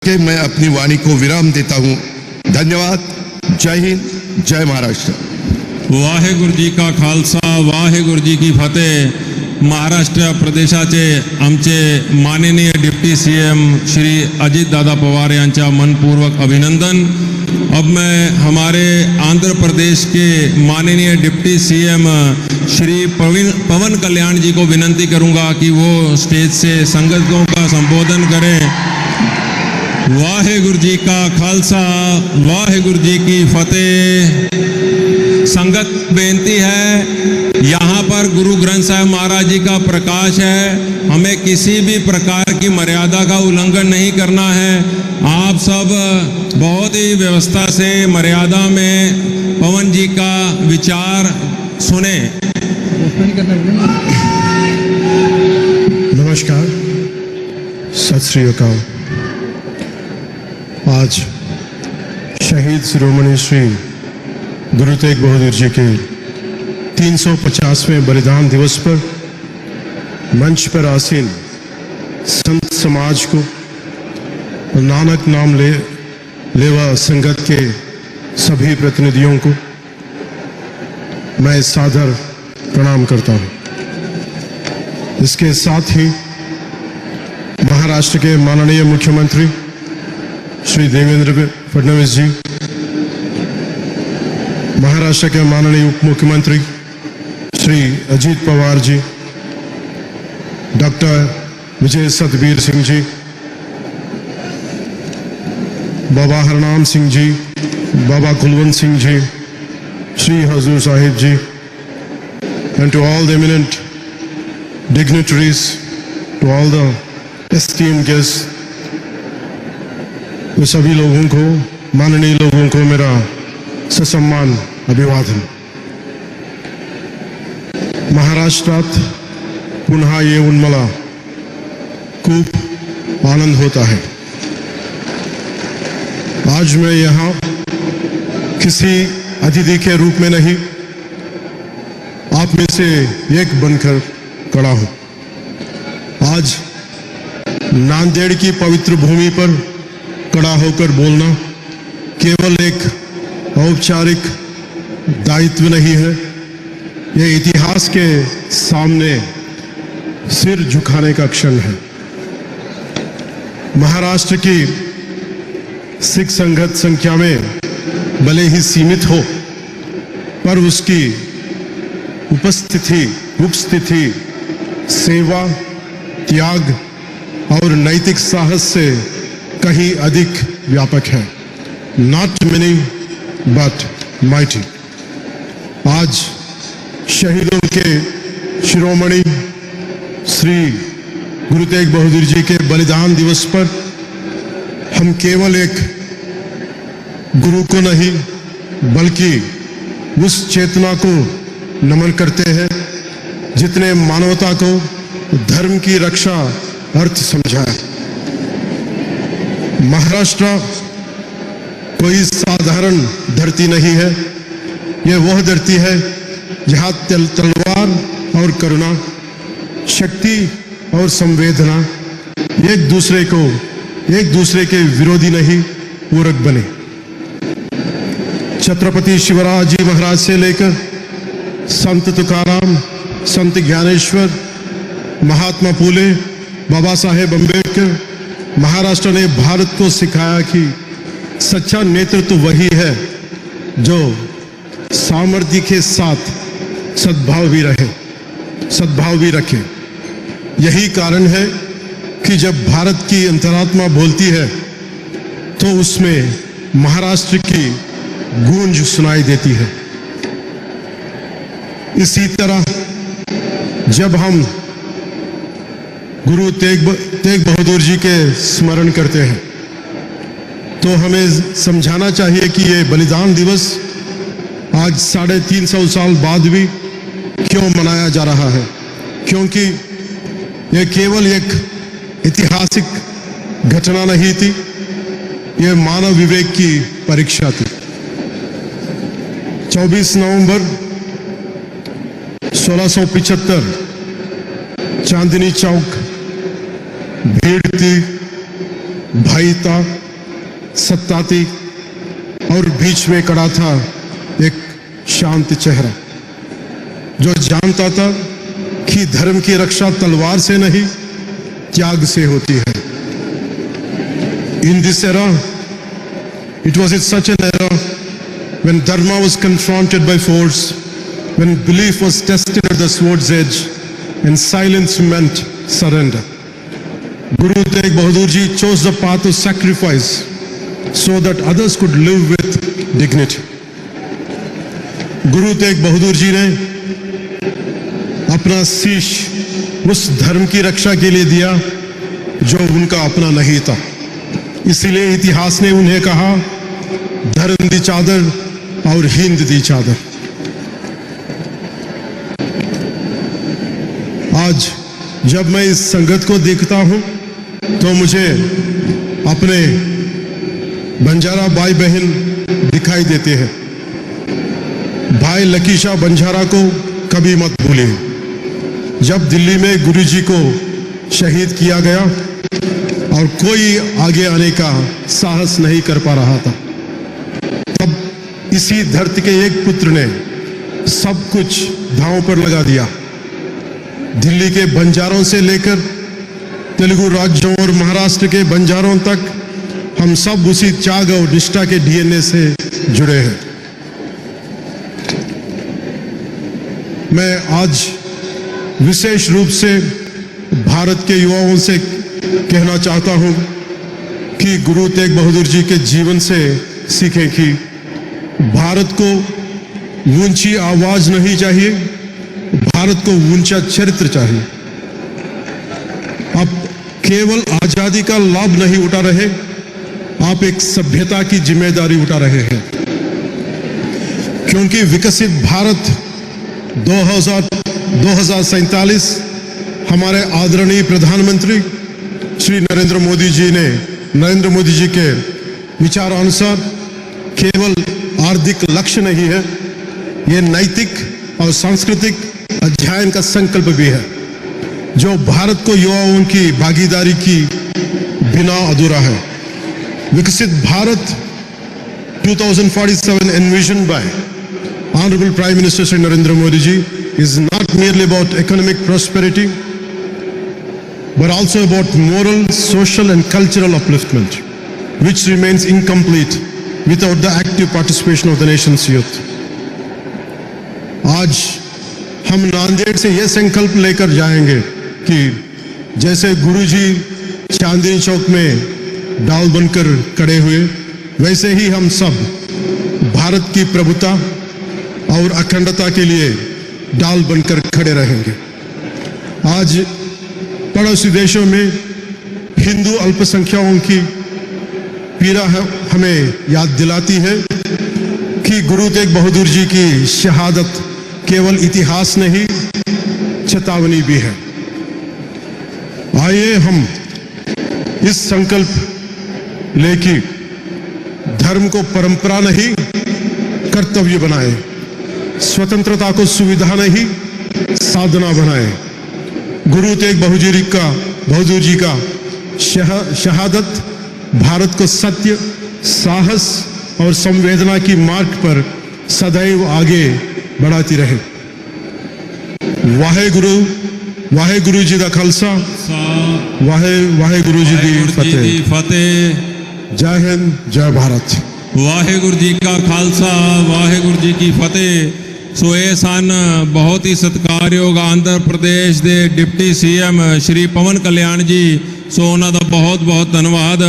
के मैं अपनी वाणी को विराम देता हूं। धन्यवाद। जय हिंद, जय महाराष्ट्र। वाहेगुरु जी का खालसा, वाहेगुरु जी की फतेह। महाराष्ट्र प्रदेशाचे आमचे माननीय डिप्टी सीएम श्री अजित दादा पवार यांचा मनपूर्वक अभिनंदन। अब मैं हमारे आंध्र प्रदेश के माननीय डिप्टी सीएम श्री पवन कल्याण जी को विनंती करूंगा कि वो स्टेज से संगतों का संबोधन करें। वाहेगुरु जी का खालसा, वाहेगुरु जी की फतेह। संगत बेनती है, यहाँ पर गुरु ग्रंथ साहिब महाराज जी का प्रकाश है, हमें किसी भी प्रकार की मर्यादा का उल्लंघन नहीं करना है। आप सब बहुत ही व्यवस्था से मर्यादा में पवन जी का विचार सुने। नमस्कार, सत श्री अकाल। आज शहीद शिरोमणि श्री गुरु तेग बहादुर जी के 350वें बलिदान दिवस पर मंच पर आसीन संत समाज को और नानक नाम लेवा संगत के सभी प्रतिनिधियों को मैं सादर प्रणाम करता हूं। इसके साथ ही महाराष्ट्र के माननीय मुख्यमंत्री श्री देवेंद्र फडणवीस जी, महाराष्ट्र के माननीय उप मुख्यमंत्री Shri Ajit Pawar ji, doctor Vijay Satbir Singh ji, Baba Harnam Singh ji, Baba Kulwant Singh ji, Shri Hazur Sahib ji, and to all the eminent dignitaries, to all the esteemed guests, तो सभी लोगों को, माननीय लोगों को मेरा ससम्मान अभिवादन। महाराष्ट्रात पुन्हा येऊन मला खूप आनंद होता है। आज मैं यहाँ किसी अतिथि के रूप में नहीं, आप में से एक बनकर खड़ा हूं। आज नांदेड़ की पवित्र भूमि पर खड़ा होकर बोलना केवल एक औपचारिक दायित्व नहीं है, यह इतिहास के सामने सिर झुकाने का क्षण है। महाराष्ट्र की सिख संगत संख्या में भले ही सीमित हो, पर उसकी उपस्थिति सेवा, त्याग और नैतिक साहस से कहीं अधिक व्यापक है। Not many but mighty. आज शहीदों के शिरोमणि श्री गुरु तेग बहादुर जी के बलिदान दिवस पर हम केवल एक गुरु को नहीं बल्कि उस चेतना को नमन करते हैं जितने मानवता को धर्म की रक्षा अर्थ समझाया। महाराष्ट्र कोई साधारण धरती नहीं है, यह वह धरती है जहां तलवार और करुणा, शक्ति और संवेदना एक दूसरे के विरोधी नहीं पूरक बने। छत्रपति शिवराज जी महाराज से लेकर संत तुकाराम, संत ज्ञानेश्वर, महात्मा फूले, बाबा साहेब अम्बेडकर, महाराष्ट्र ने भारत को सिखाया कि सच्चा नेतृत्व वही है जो सामर्थ्य के साथ सद्भाव भी रखे। यही कारण है कि जब भारत की अंतरात्मा बोलती है तो उसमें महाराष्ट्र की गूंज सुनाई देती है। इसी तरह जब हम गुरु तेग बहादुर जी के स्मरण करते हैं तो हमें समझाना चाहिए कि ये बलिदान दिवस आज 350 साल बाद भी क्यों मनाया जा रहा है, क्योंकि यह केवल एक ऐतिहासिक घटना नहीं थी, यह मानव विवेक की परीक्षा थी। 24 नवंबर 1675 चांदनी चौक भीड़ थी, भाई था, सत्ता थी और बीच में खड़ा था एक शांत चेहरा जो जानता था कि धर्म की रक्षा तलवार से नहीं त्याग से होती है। In this era, it was in such an era when dharma was confronted by force, when belief was tested at the sword's edge, and silence meant surrender. Guru Tegh Bahadur Ji chose the path of sacrifice so that others could live with dignity. Guru Tegh Bahadur Ji ने अपना शीश उस धर्म की रक्षा के लिए दिया जो उनका अपना नहीं था। इसीलिए इतिहास ने उन्हें कहा, धर्म दी चादर और हिंद दी चादर। आज जब मैं इस संगत को देखता हूं तो मुझे अपने बंजारा भाई बहन दिखाई देते हैं। भाई लकी शाह बंजारा को कभी मत भूलिए। जब दिल्ली में गुरुजी को शहीद किया गया और कोई आगे आने का साहस नहीं कर पा रहा था, तब इसी धरती के एक पुत्र ने सब कुछ दांव पर लगा दिया। दिल्ली के बंजारों से लेकर तेलुगु राज्यों और महाराष्ट्र के बंजारों तक हम सब उसी त्याग और निष्ठा के डीएनए से जुड़े हैं। मैं आज विशेष रूप से भारत के युवाओं से कहना चाहता हूं कि गुरु तेग बहादुर जी के जीवन से सीखें कि भारत को ऊंची आवाज नहीं चाहिए, भारत को ऊंचा चरित्र चाहिए। आप केवल आजादी का लाभ नहीं उठा रहे, आप एक सभ्यता की जिम्मेदारी उठा रहे हैं, क्योंकि विकसित भारत 2047 हमारे आदरणीय प्रधानमंत्री श्री नरेंद्र मोदी जी के विचारानुसार केवल आर्थिक लक्ष्य नहीं है, ये नैतिक और सांस्कृतिक अध्ययन का संकल्प भी है, जो भारत को युवाओं की भागीदारी की बिना अधूरा है। विकसित Bharat 2047 envisioned by Honorable Prime Minister Shri Narendra Modi ji is not merely about economic prosperity, but also about moral, social and cultural upliftment, which remains incomplete without the active participation of the nation's youth. आज हम नांदेड़ से यह संकल्प लेकर जाएंगे कि जैसे गुरुजी चांदनी चौक में डाल बनकर खड़े हुए, वैसे ही हम सब भारत की प्रभुता और अखंडता के लिए डाल बनकर खड़े रहेंगे। आज पड़ोसी देशों में हिंदू अल्पसंख्यकों की पीड़ा हमें याद दिलाती है कि गुरु तेग बहादुर जी की शहादत केवल इतिहास नहीं, चेतावनी भी है। आइए हम इस संकल्प लेके धर्म को परंपरा नहीं कर्तव्य बनाए, स्वतंत्रता को सुविधा नहीं साधना बनाए। गुरु तेग बहादुर जी का शहादत भारत को सत्य, साहस और संवेदना की मार्ग पर सदैव आगे बढ़ाती रहे। वाहेगुरु जी दा खालसा, वाहेगुरु जी दी फतेह। जय हिंद, जय भारत। वाहेगुरु जी का खालसा, वाहेगुरु जी की फतेह। सो ਇਹ ਸਨ ਬਹੁਤ ਹੀ ਸਤਿਕਾਰਯੋਗ ਆਂਧਰ ਪ੍ਰਦੇਸ਼ ਦੇ ਡਿਪਟੀ ਸੀਐਮ ਸ਼੍ਰੀ ਪਵਨ ਕਲਿਆਣ ਜੀ। ਸੋ ਉਹਨਾਂ ਦਾ ਬਹੁਤ ਬਹੁਤ ਧੰਨਵਾਦ।